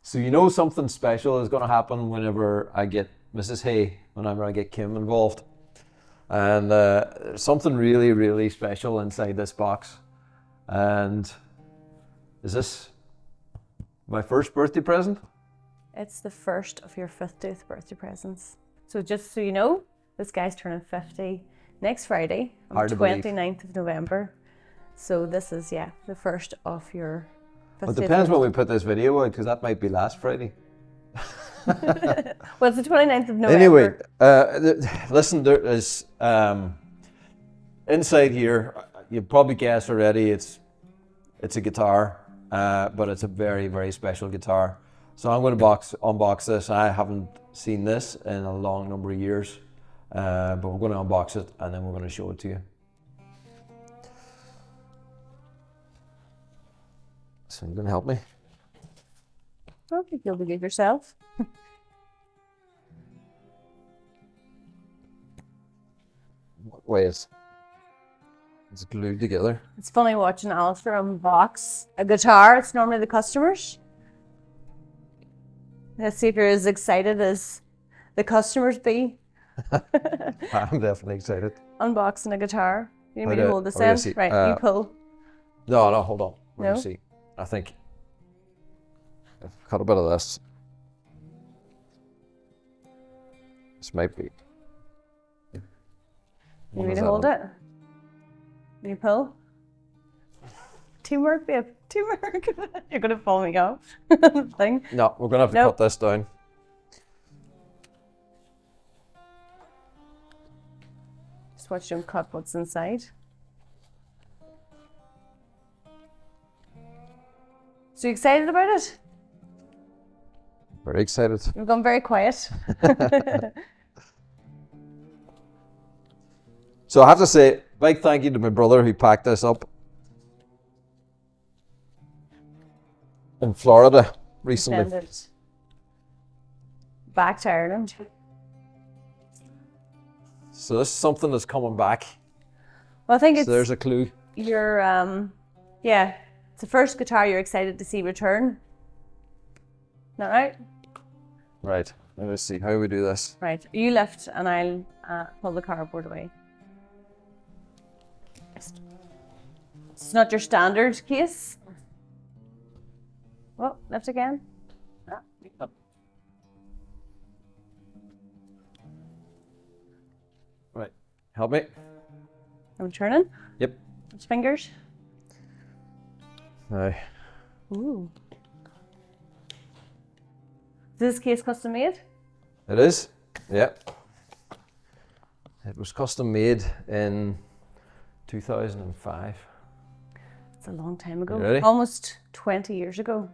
So you know something special is going to happen whenever I get Mrs. Hay, whenever I get Kim involved. And there's something really, really special inside this box. And is this my first birthday present? It's the first of your 50th birthday presents. So just so you know, this guy's turning 50 next Friday on the 29th of November. So this is, the first of your 50th. Well, it depends when we put this video out, because that might be last Friday. Well, it's the 29th of November. Anyway, listen, there is, inside here, you probably guessed already, it's a guitar, but it's a very, very special guitar. So I'm going to unbox this. I haven't seen this in a long number of years, but we're going to unbox it and then we're going to show it to you. So you're going to help me? I think you'll be good yourself. What way is it's glued together? It's funny watching Alistair unbox a guitar. It's normally the customers. Let's see if you're as excited as the customers be. I'm definitely excited. Unboxing a guitar. You need me to hold this end? Right, you pull. No, hold on. Let No? me see. I think I've cut a bit of this. This might be. You need me to hold it? You pull? Teamwork, babe. Teamwork. You're going to fall me off. Thing. No, we're going to have to cut this down. Just watch them cut what's inside. So you excited about it? Very excited. You've gone very quiet. So I have to say, big thank you to my brother who packed this up in Florida recently. Send it back to Ireland. So this is something that's coming back. Well, I think So there's a clue. your it's the first guitar you're excited to see return. Is that right? Right. Let's see how we do this. Right. You lift and I'll pull the cardboard away. It's not your standard case. Well, lift again. Right. Help me. I'm turning. Yep. Which fingers? Now. Ooh. Is this case custom made? It is. Yeah. It was custom made in 2005. It's a long time ago. You ready? Almost 20 years ago.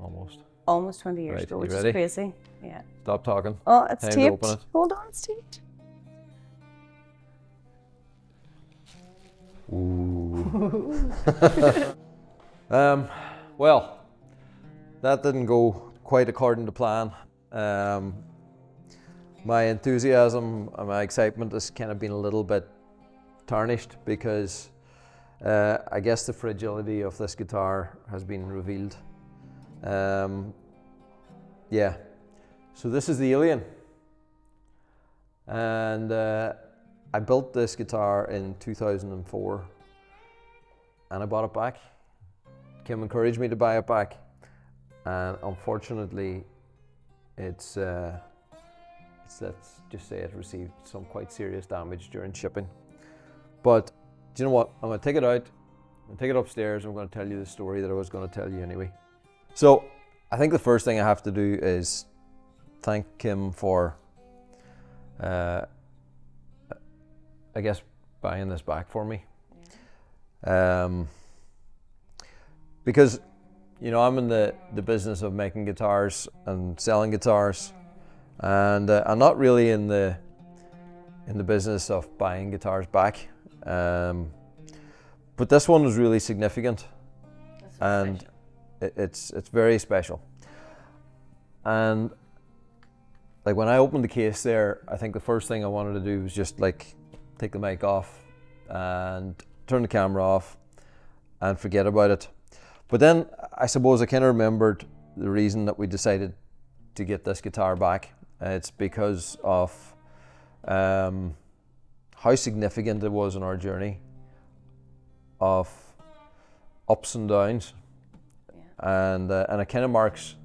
Almost. Almost 20 years Right, ago, you which ready? is crazy. Yeah. Stop talking. Oh, it's Time to taped. open it. Hold on, it's taped. Ooh. Well, that didn't go quite according to plan. My enthusiasm and my excitement has kind of been a little bit tarnished because I guess the fragility of this guitar has been revealed. Yeah, so this is the Alien, and I built this guitar in 2004 and I bought it back. Kim encouraged me to buy it back, and unfortunately it's let's just say it received some quite serious damage during shipping. But do you know what? I'm going to take it out, I'm going to take it upstairs, and I'm going to tell you the story that I was going to tell you anyway. So I think the first thing I have to do is thank Kim for, I guess, buying this back for me. Because, you know, I'm in the business of making guitars and selling guitars, and I'm not really in the business of buying guitars back. But this one was really significant, and it's very special. And like when I opened the case there, I think the first thing I wanted to do was just like take the mic off and turn the camera off and forget about it. But then I suppose I kind of remembered the reason that we decided to get this guitar back. It's because of how significant it was in our journey of ups and downs, and it kind of marks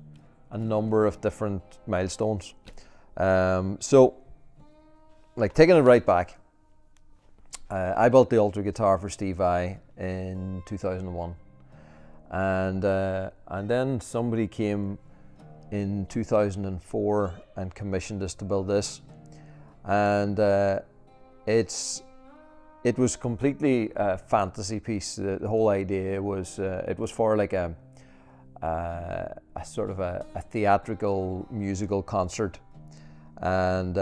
a number of different milestones. So, like taking it right back, I built the Ultra guitar for Steve Vai in 2001, and then somebody came in 2004 and commissioned us to build this, and it was completely a fantasy piece. The whole idea was it was for like a sort of a theatrical musical concert, and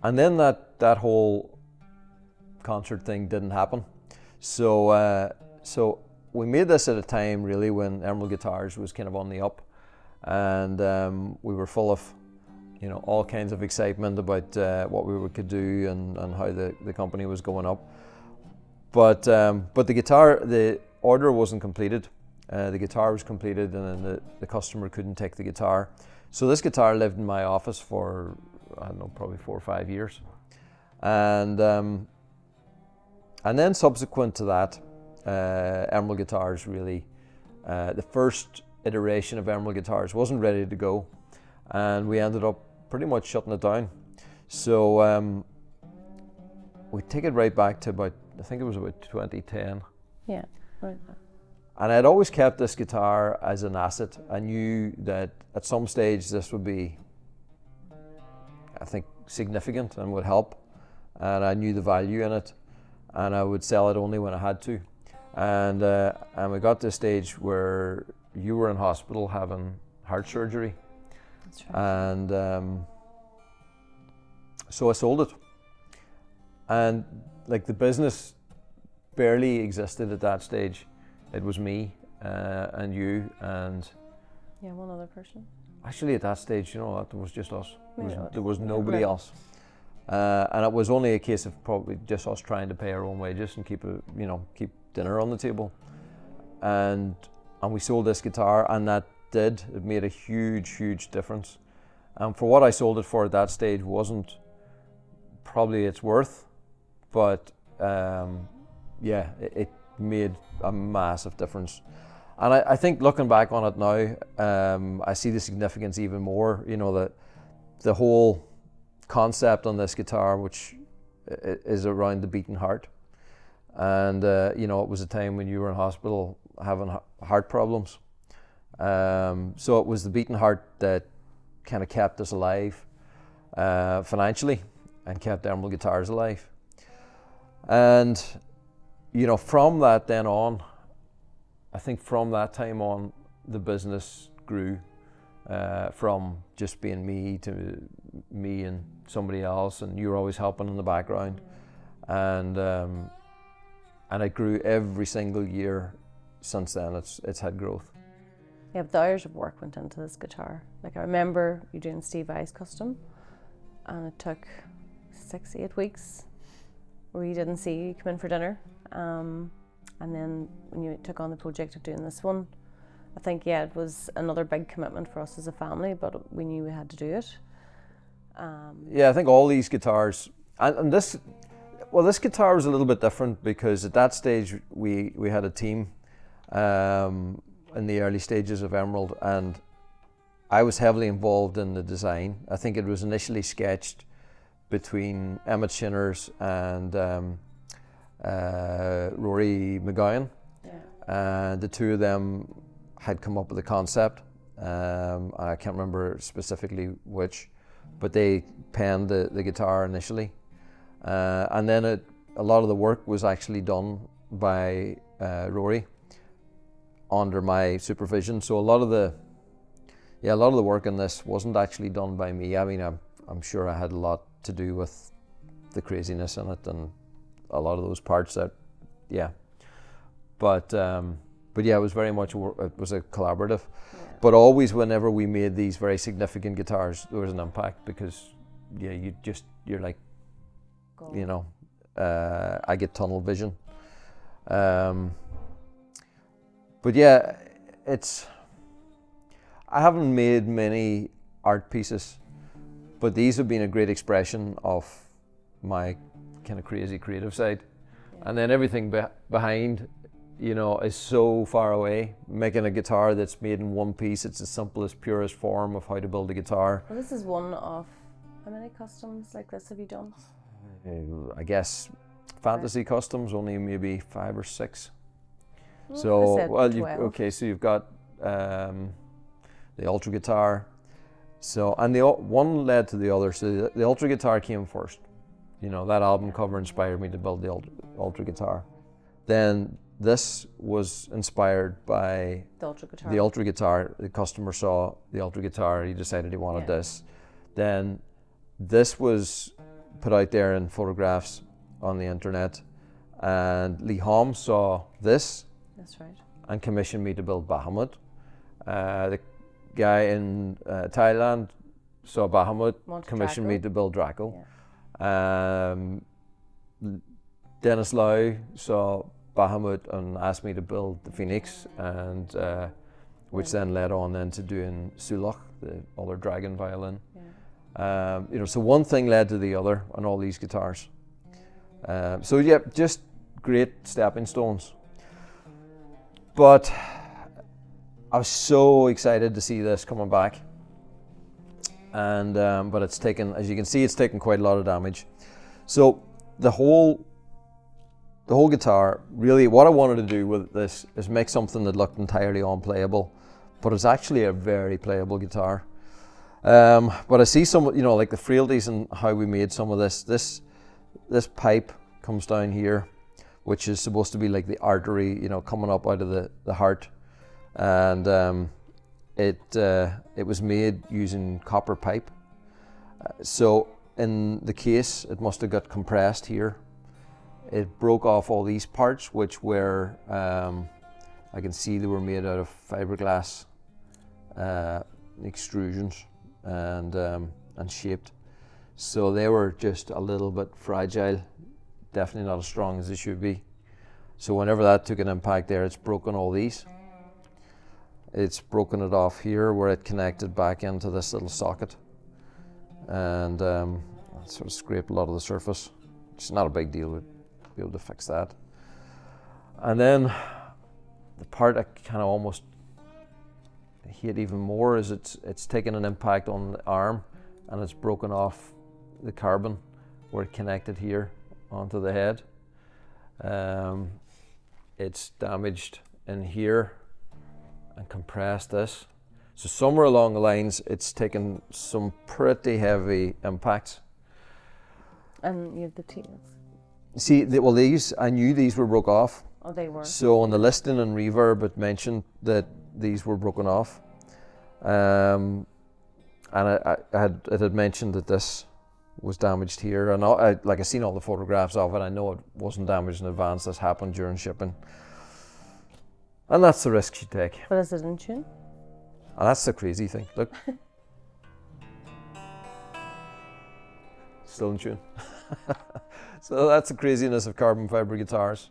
then that whole concert thing didn't happen. So we made this at a time really when Emerald Guitars was kind of on the up, and we were full of, you know, all kinds of excitement about what we could do and how the company was going up. But the order wasn't completed. The guitar was completed, and then the customer couldn't take the guitar. So this guitar lived in my office for, I don't know, probably 4 or 5 years. And then subsequent to that, Emerald Guitars really, the first iteration of Emerald Guitars wasn't ready to go, and we ended up pretty much shutting it down. So we take it right back to about, I think it was about 2010. Yeah, right. And I'd always kept this guitar as an asset. I knew that at some stage this would be, I think, significant and would help, and I knew the value in it, and I would sell it only when I had to. And we got to a stage where you were in hospital having heart surgery. That's right. And so I sold it, and like the business barely existed at that stage. It was me and you and one other person. Actually, at that stage, you know, it was just us. There was Yeah, nobody right. else, and it was only a case of probably just us trying to pay our own wages and keep dinner on the table, and we sold this guitar, and it made a huge difference. And for what I sold it for at that stage wasn't probably its worth, but it made a massive difference. And I think looking back on it now, I see the significance even more. You know, the whole concept on this guitar, which is around the beating heart. And you know, it was a time when you were in hospital having heart problems. So it was the beating heart that kind of kept us alive financially and kept Emerald Guitars alive. And you know, from that then on, I think from that time on, the business grew from just being me to me and somebody else, and you were always helping in the background, and it grew every single year since then. It's had growth. Yeah, the hours of work went into this guitar. Like I remember you doing Steve Vai's custom, and it took 6-8 weeks where you didn't see you come in for dinner. And then when you took on the project of doing this one, I think, it was another big commitment for us as a family, but we knew we had to do it. I think all these guitars, and this guitar was a little bit different because at that stage we had a team in the early stages of Emerald, and I was heavily involved in the design. I think it was initially sketched between Emmett Shinners and Rory McGowan. And the two of them had come up with a concept. I can't remember specifically which, but they penned the guitar initially. And then a lot of the work was actually done by Rory under my supervision. So a lot of the work in this wasn't actually done by me. I mean, I'm sure I had a lot to do with the craziness in it and a lot of those parts that, but it was very much it was a collaborative. But always whenever we made these very significant guitars, there was an impact because you're like, you know, I get tunnel vision. But it's I haven't made many art pieces, but these have been a great expression of my kind of crazy creative side. And then everything behind, you know, is so far away. Making a guitar that's made in one piece, it's the simplest, purest form of how to build a guitar. Well, this is one of, how many customs like this have you done? I guess fantasy customs, only maybe 5 or 6. Well, So, I said well, 12. so you've got the ultra guitar. So, and the one led to the other. So the ultra guitar came first. You know, that album cover inspired me to build the ultra guitar. Then this was inspired by The ultra guitar. the ultra guitar. The customer saw the ultra guitar, he decided he wanted this. Then this was put out there in photographs on the internet, and Lee Holmes saw this. That's right. And commissioned me to build Bahamut. The guy in Thailand saw Bahamut, commissioned me to build Draco. Dennis Lau saw Bahamut and asked me to build the Phoenix, and which then led on then to doing Sulach, the other dragon violin. You know, so one thing led to the other on all these guitars. So yeah, just great stepping stones. But I was so excited to see this coming back, and but it's taken, as you can see, it's taken quite a lot of damage. So the whole guitar, really, what I wanted to do with this is make something that looked entirely unplayable, but it's actually a very playable guitar. But I see some, you know, like the frailties and how we made some of this. This pipe comes down here, which is supposed to be like the artery, you know, coming up out of the heart, and it was made using copper pipe. So in the case, it must have got compressed here. It broke off all these parts, which were, I can see they were made out of fiberglass extrusions and shaped. So they were just a little bit fragile, definitely not as strong as they should be. So whenever that took an impact there, it's broken all these. It's broken it off here where it connected back into this little socket, and sort of scraped a lot of the surface. It's not a big deal, we'd be able to fix that. And then the part I kind of almost hate even more is it's taken an impact on the arm, and it's broken off the carbon where it connected here onto the head. It's damaged in here and compressed this. So somewhere along the lines, it's taken some pretty heavy impacts. And you have the tails. See, well, these, I knew these were broke off. Oh, they were. So on the listing and reverb, it mentioned that these were broken off. And it had mentioned that this was damaged here, and I seen all the photographs of it. I know it wasn't damaged in advance. This happened during shipping, and that's the risk you take. But is it in tune? And that's the crazy thing. Look, still in tune. So that's the craziness of carbon fiber guitars.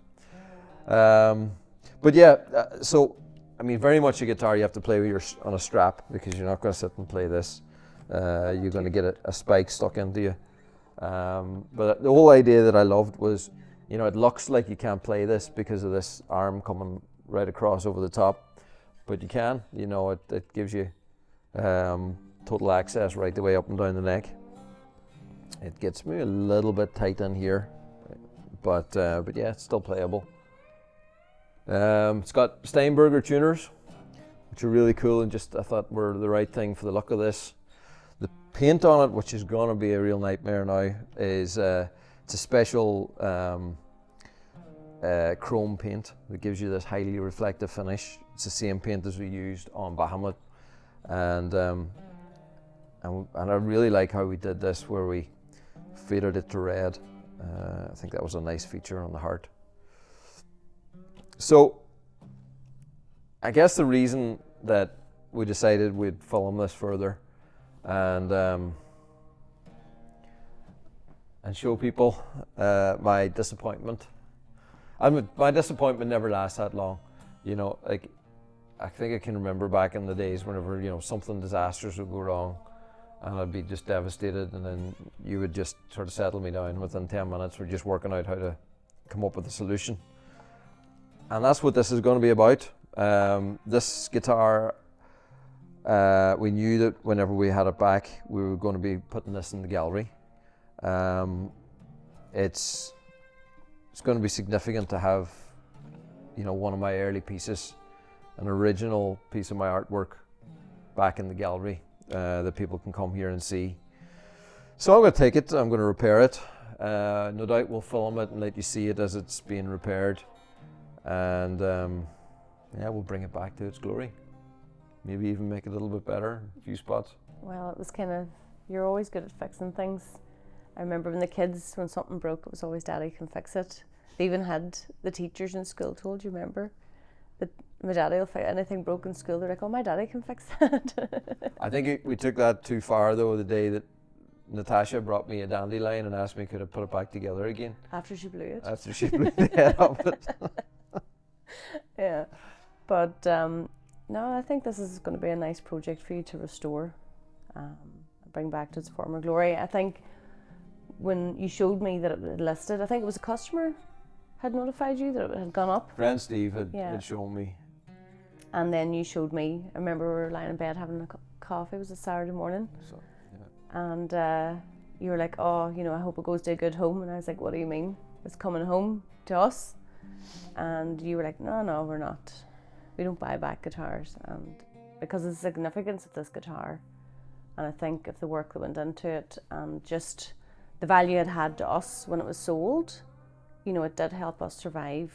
But yeah, so I mean, very much a guitar you have to play with on a strap, because you're not going to sit and play this. You're going to get a spike stuck into you. But the whole idea that I loved was, you know, it looks like you can't play this because of this arm coming right across over the top, but you can. You know, it gives you total access right the way up and down the neck. It gets me a little bit tight in here, but yeah, it's still playable. It's got Steinberger tuners, which are really cool, and just I thought were the right thing for the look of this. The paint on it, which is going to be a real nightmare now, is it's a special chrome paint that gives you this highly reflective finish. It's the same paint as we used on Bahamut, and I really like how we did this, where we faded it to red. I think that was a nice feature on the heart. So I guess the reason that we decided we'd film this further and show people my disappointment. And my disappointment never lasts that long. You know, like I think I can remember back in the days whenever, you know, something disastrous would go wrong and I'd be just devastated, and then you would just sort of settle me down within 10 minutes. We're just working out how to come up with a solution. And that's what this is going to be about. This guitar, we knew that whenever we had it back, we were going to be putting this in the gallery. It's going to be significant to have, you know, one of my early pieces, an original piece of my artwork, back in the gallery that people can come here and see. So I'm going to take it, I'm going to repair it. No doubt we'll film it and let you see it as it's being repaired. And yeah, we'll bring it back to its glory. Maybe even make it a little bit better in a few spots. Well, it was kind of, you're always good at fixing things. I remember when the kids, when something broke, it was always Daddy can fix it. They even had the teachers in school told, you remember? That my daddy will fix anything broke in school. They're like, oh, my daddy can fix that. I think we took that too far though, the day that Natasha brought me a dandelion and asked me could I put it back together again. After she blew it. After she blew the head off it. Yeah, but no, I think this is going to be a nice project for you to restore, bring back to its former glory. I think when you showed me that it had listed, I think it was a customer had notified you that it had gone up. Friend Steve had shown me. And then you showed me, I remember we were lying in bed having a coffee, it was a Saturday morning. So, yeah. And you were like, oh, you know, I hope it goes to a good home. And I was like, what do you mean? It's coming home to us? And you were like, no, we're not. We don't buy back guitars. And because of the significance of this guitar, and I think of the work that went into it and just the value it had to us when it was sold, you know, it did help us survive.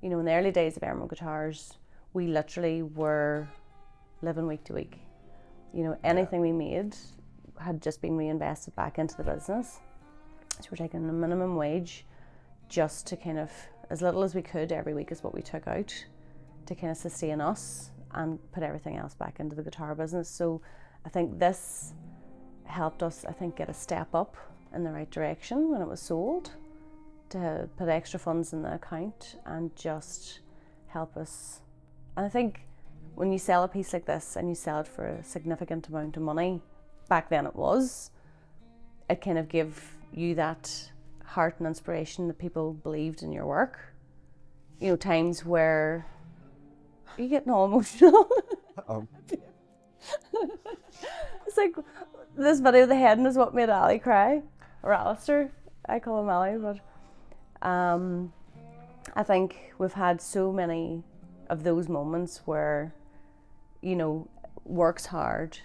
You know, in the early days of Emerald Guitars, we literally were living week to week. You know, anything we made had just been reinvested back into the business. So we're taking a minimum wage just to kind of, as little as we could every week is what we took out to kind of sustain us and put everything else back into the guitar business. So I think this helped us, I think, get a step up in the right direction when it was sold, to put extra funds in the account and just help us. And I think when you sell a piece like this and you sell it for a significant amount of money, back then it kind of gave you that heart and inspiration that people believed in your work. You know, times where are you getting all emotional? It's like this video, the heading is what made Ali cry, or Alistair. I call him Ali, but I think we've had so many of those moments where, you know, work's hard,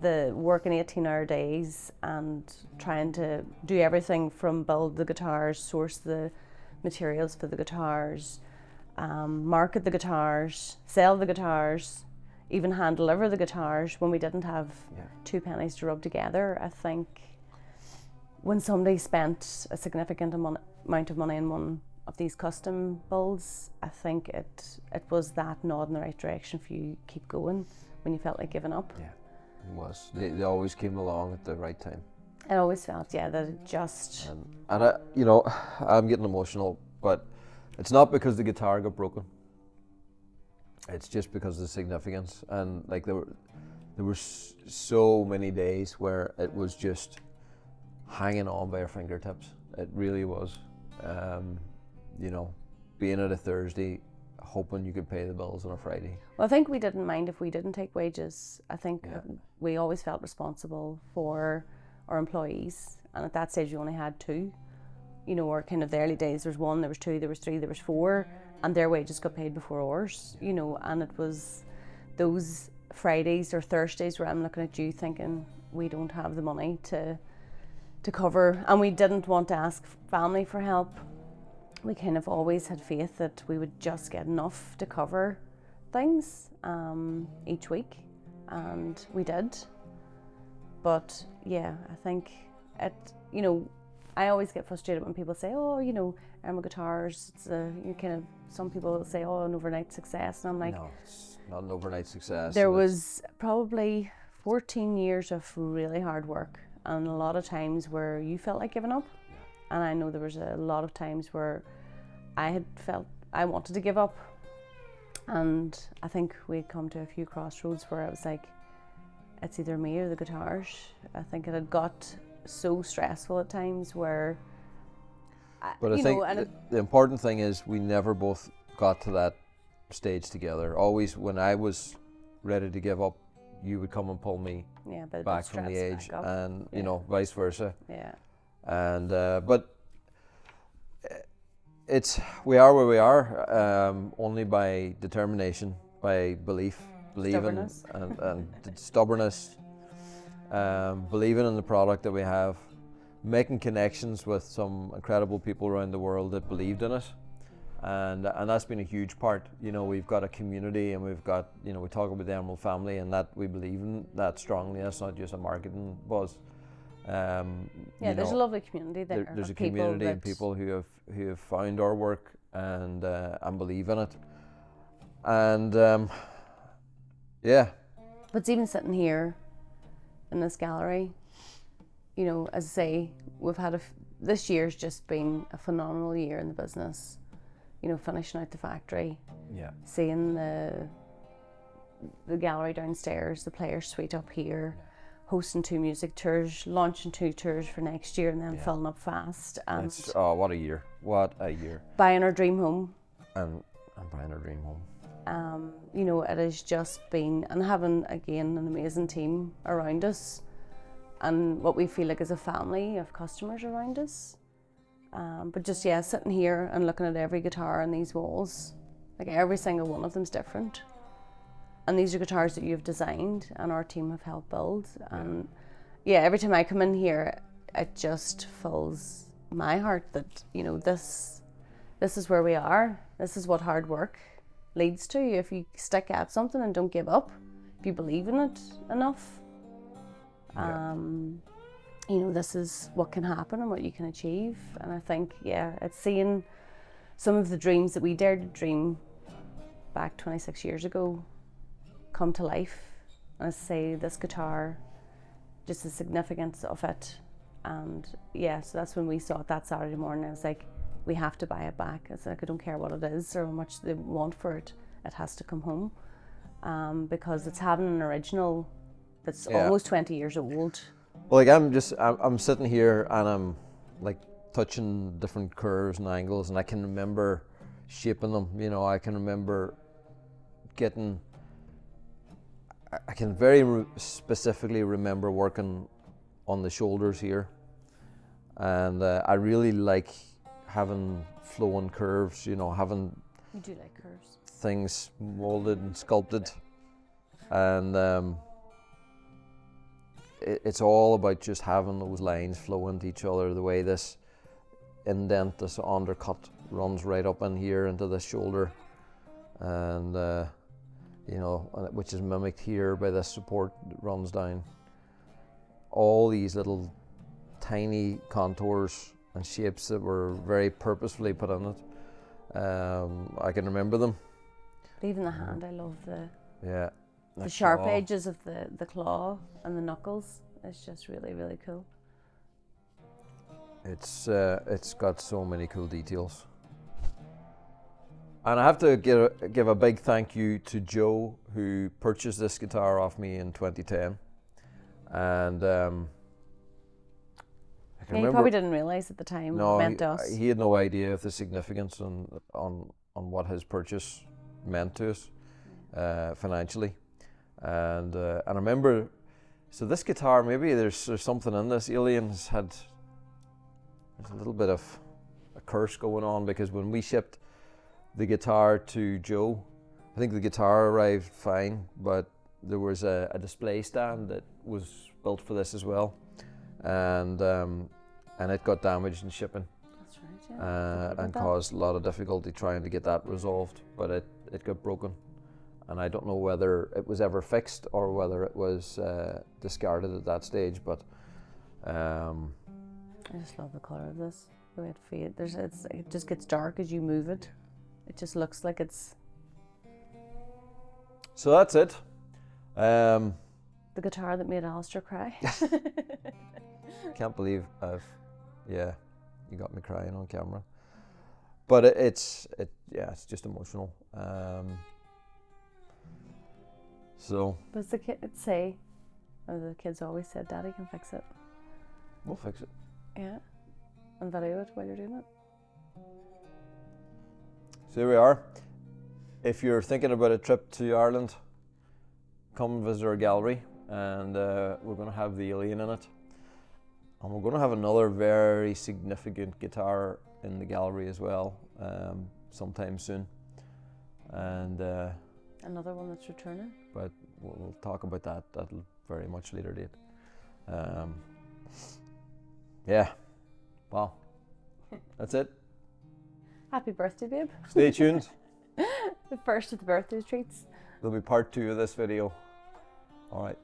the working 18-hour days and trying to do everything from build the guitars, source the materials for the guitars, market the guitars, sell the guitars, even hand deliver the guitars when we didn't have 2 pennies to rub together. I think when somebody spent a significant amount of money in one of these custom builds, I think it was that nod in the right direction for you to keep going when you felt like giving up. Yeah, it was. They always came along at the right time. I always felt, that it just... And I, you know, I'm getting emotional, but it's not because the guitar got broken. It's just because of the significance. And like there were so many days where it was just hanging on by our fingertips. It really was. You know, being at a Thursday, hoping you could pay the bills on a Friday. Well, I think we didn't mind if we didn't take wages. I think we always felt responsible for our employees, and at that stage we only had 2. You know, or kind of the early days, there was 1, there was 2, there was 3, there was 4, and their wages got paid before ours, you know, and it was those Fridays or Thursdays where I'm looking at you thinking we don't have the money to cover, and we didn't want to ask family for help. We kind of always had faith that we would just get enough to cover things each week, and we did. But yeah, I think you know, I always get frustrated when people say, oh, you know, Emerald Guitars, it's you kind of, some people say, oh, an overnight success, and I'm like, no, it's not an overnight success. There was probably 14 years of really hard work, and a lot of times where you felt like giving up. And I know there was a lot of times where I had felt I wanted to give up. And I think we'd come to a few crossroads where I was like, it's either me or the guitars. I think it had got so stressful at times where, But I think the important thing is we never both got to that stage together. Always when I was ready to give up, you would come and pull me back from the edge, and you know, vice versa. Yeah. And but we are where we are only by determination, by belief, believing and stubbornness, believing in the product that we have, making connections with some incredible people around the world that believed in it. And that's been a huge part. You know, we've got a community, and we've got, you know, we talk about the Emerald family, and that we believe in that strongly. That's not just a marketing buzz. There's a lovely community there. There's a community and people who have found our work and believe in it. And But even sitting here in this gallery, you know, as I say, we've had this year's just been a phenomenal year in the business. You know, finishing out the factory, seeing the gallery downstairs, the players' suite up here, hosting 2 music tours, launching 2 tours for next year, and then filling up fast. And what a year! What a year! Buying our dream home. And buying our dream home. You know, it has just been, and having again an amazing team around us, and what we feel like is a family of customers around us. But just sitting here and looking at every guitar on these walls, like every single one of them's different. And these are guitars that you've designed and our team have helped build. And every time I come in here, it just fills my heart that, you know, this is where we are. This is what hard work leads to. If you stick at something and don't give up, if you believe in it enough, you know, this is what can happen and what you can achieve. And I think, it's seeing some of the dreams that we dared to dream back 26 years ago come to life. And I say this guitar, just the significance of it. And so that's when we saw it that Saturday morning. I was like, we have to buy it back. It's like, I don't care what it is or how much they want for it. It has to come home. Because it's having an original that's almost 20 years old. Well, like I'm sitting here and I'm like touching different curves and angles, and I can remember shaping them. You know, I can remember I can very specifically remember working on the shoulders here, and I really like having flowing curves. You know, having you do like curves, things molded and sculpted, and it's all about just having those lines flow into each other. The way this indent, this undercut runs right up in here into the shoulder, and you know, which is mimicked here by this support that runs down. All these little tiny contours and shapes that were very purposefully put in it. I can remember them. Even the hand, I love the the sharp edges of the claw and the knuckles. It's just really, really cool. It's got so many cool details. And I have to give a big thank you to Joe, who purchased this guitar off me in 2010. And you probably didn't realise at the time what it meant to us. He had no idea of the significance on what his purchase meant to us financially. And I remember, so this guitar, maybe there's something in this. Alien's there's a little bit of a curse going on, because when we shipped the guitar to Joe, I think the guitar arrived fine, but there was a display stand that was built for this as well, and it got damaged in shipping. That's right, and caused a lot of difficulty trying to get that resolved, but it got broken. And I don't know whether it was ever fixed or whether it was discarded at that stage, but I just love the colour of this, the way it fades. It just gets dark as you move it. It just looks like it's... So that's it. The guitar that made Alistair cry. Can't believe you got me crying on camera. But it's just emotional. So. Does the kids say, or the kids always said, Daddy can fix it? We'll fix it. Yeah. And video it while you're doing it. So here we are. If you're thinking about a trip to Ireland, come visit our gallery, and we're going to have the Alien in it. And we're going to have another very significant guitar in the gallery as well, sometime soon. And another one that's returning. But we'll talk about that at a very much later date. Yeah. Wow. That's it. Happy birthday, babe. Stay tuned. The first of the birthday treats. There'll be part 2 of this video. All right.